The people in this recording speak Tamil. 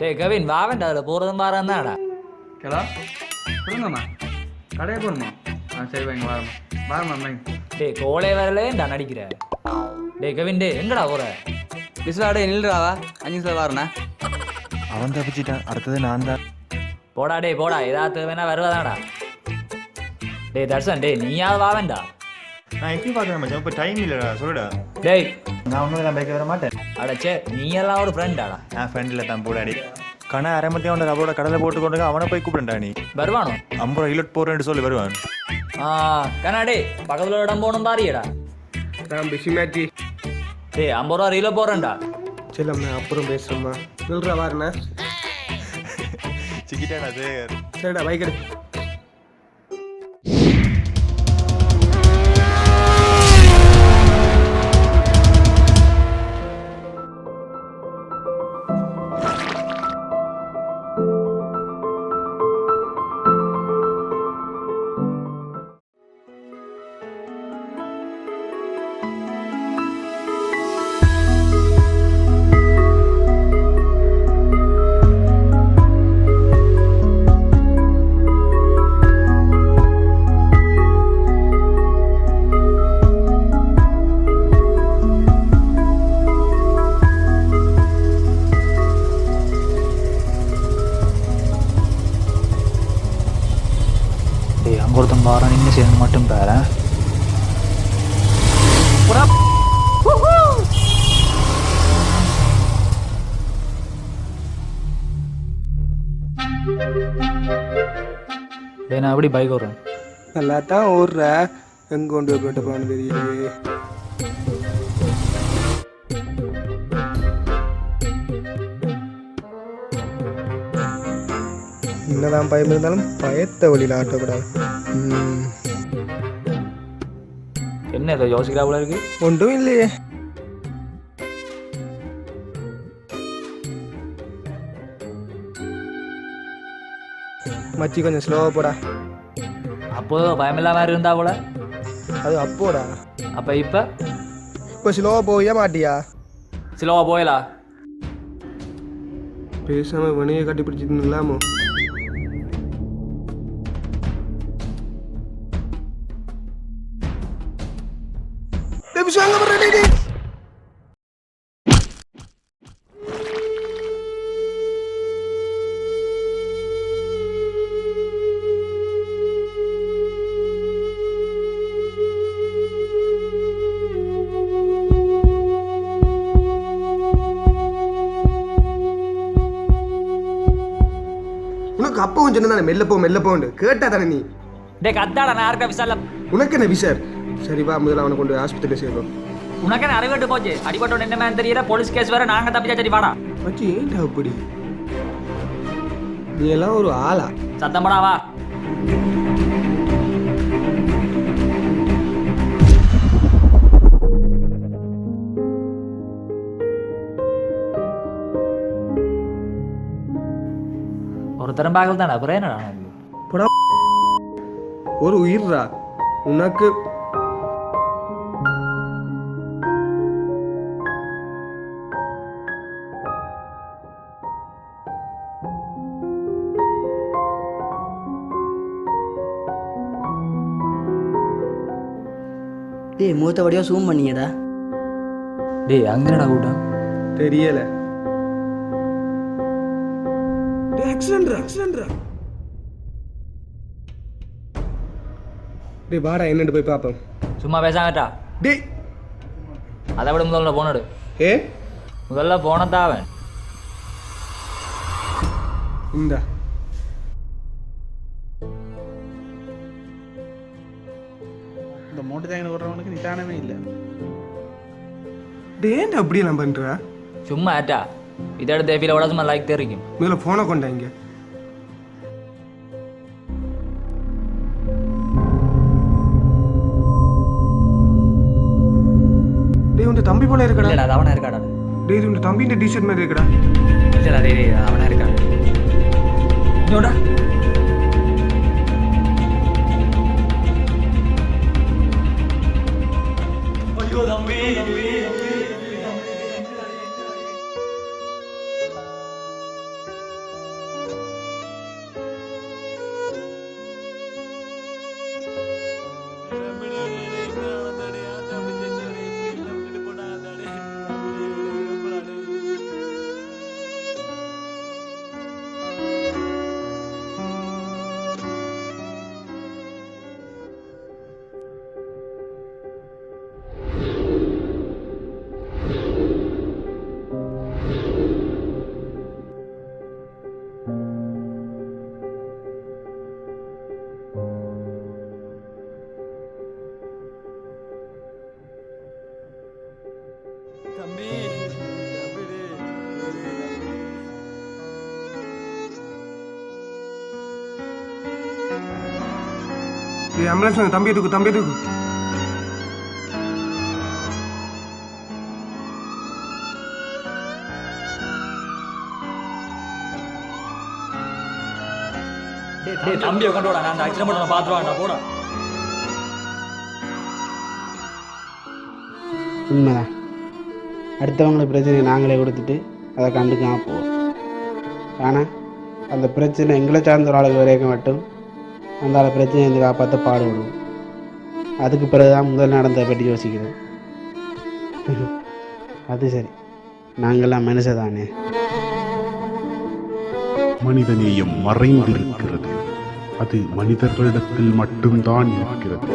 டேய் கவின் வாவன்டா அதில் போகிறதும் வாரம் தான்டா. கேளா சொல்லுங்கம்மா கடையை போகணுமா? சரி வைங்க வரமா வரமா வைங்க. டேய் கோலே வரலேண்டா நடிக்கிற. டேய் கவின் டே எங்கடா போகிற? பிஸ்வாடே நில்றாவா 5 நிமிஷம் வரண்ணா. அவன் தப்பிச்சிட்டான், அடுத்தது நான் தான். போடா டேய் போடா, ஏதாவது வேணா வருவதாடா. டேய் தர்சன் டேய் நீயாவது வாவன்டா. நான் எப்படி பார்க்குறேன் மச்சான், இப்போ டைம் இல்லைடா சொல்லுடா. டேய் நான் ஒன்றும் நான் பைக்க வர மாட்டேன். அடச்சே நீ எல்லாம் ஒரு ஃப்ரெண்டாடா. நான் ஃப்ரெண்டில் தான் போடாடி. கணா அரைமத்தையும் அவனோட அவரோட கடலை போட்டு கொண்டு அவனை போய் கூப்பிடுண்டா நீ. வருவானோ 50 ரூபா இலட் போகிறேன்னு சொல்லி வருவான். கண்ணா டேய் பக்கத்தில் இடம் போகணும் பாரியடா. நான் பிஸி மேட்டி. டேய் 50 ரூபா ரீல போகிறேன்டா. செல்லம்மா அப்புறம் பேசுகிறோம்மா. நில்றா வாருண்ணா. சிக்கிட்டாடா சேகர். சரிடா பைக் எடு. டேய் அங்கே ஒருத்தன் வாரம் நின்று சேர்ந்து மட்டும் பாரு. டேய் நான் எப்படி பைக் ஓடுறேன்? நல்லா தான் ஓடுற. எங்கே கொண்டு போய் போட்டு போகணும் தெரியலையே. என்னதான் பயம் இருந்தாலும் பயத்தை வழியில் ஆட்டக்கூடாது. என்ன இதை யோசிக்கிறா போல இருக்கு? ஒன்றும் இல்லையே. மச்சி கொஞ்சம் ஸ்லோவாக போடா. அப்போ பயமில்லாம இருந்தா போல. அது அப்போடா. அப்போ இப்போ இப்போ ஸ்லோவாக போவியா மாட்டியா? சிலவா போயலா? பேசாமல் வணியை கட்டி பிடிச்சிட்டு இல்லாமோ? உனக்கு அப்போ கொஞ்சம் தானே மெல்ல போண்டு கேட்டா தானே நீ? டே கத்தாடா நான் யாருக்கா விசால. உனக்கு என்ன விசார்? சரி வா முதல்ல அவனை கொண்டு ஆஸ்பத்திரியில் சேர்றோம். உனக்கு என்ன அறிவிட்டு போச்சு? அடிபட்டோன்னு என்ன மாதிரி தெரியல, போலீஸ் கேஸ் வேற நாங்கள் தப்பிச்சா. சரி வாடா. மச்சி ஏன்டா அப்படி? நீ எல்லாம் ஒரு ஆளா? சத்தம் போடா வா. ஒருத்தரம் பார்க்கல தானே அப்புறம் என்னடா? போடா. ஒரு உயிர்ரா உனக்கு. டேய் மூத்த வடியாக ஜூம் பண்ணியடா. டேய் அங்கனடா கூட்டம் தெரியல. ஆக்சிடென்ட்ரா. டேய் வாடா என்னன்னு போய் பார்ப்போம். சும்மா பேசாங்கட்டா. டேய் அதை விட முதல்ல போனடு. ஏ முதல்ல போனதான் அவன். இந்தா இந்த மூட்டை தேங்கின விடுறவனுக்கு நிதானமே இல்லை. டேய் ஏன்டா அப்படியெல்லாம் பண்ணுறா? சும்மா ஏட்டா இதோட தேவியில் விட சும்மா லைக் தெரியும். முதல்ல ஃபோனை கொண்டாங்க. டேய் உன் தம்பி போல இருக்கடா. இல்லடா அது அவனா இருக்காடா. டேய் உன் தம்பியின் டிஷர்ட் மாதிரி இருக்கடா. இல்லடா டேய் அவனா இருக்கான். இன்னோடா ஐயோ தம்பி. தம்பி ஆம்புலன்ஸ் தம்பி தூக்கு தம்பி தூக்கு. டேய் தம்பியை கொண்டு வாடா, நான் அந்த ஆக்சிடென்ட் பண்ண பார்த்துருவான்டா போடா. உண்மைதான். அடுத்தவங்களுக்கு பிரச்சனையை நாங்களே கொடுத்துட்டு அதை கண்டுக்காம போவோம். ஆனால் அந்த பிரச்சனை எங்களை சார்ந்த ஒரு ஆளுக்கு வரைக்கும் மட்டும் அந்த ஆளை பிரச்சனையை வந்து காப்பாற்ற பாடுபடுவோம். அதுக்கு பிறகுதான் முதல் நடந்ததை பற்றி யோசிக்கிறோம். அது சரி, நாங்கள்லாம் மனுஷதானே. மனிதநேயம் மறைந்திருக்கிறது. அது மனிதர்களிடத்தில் மட்டும்தான் இருக்கிறது.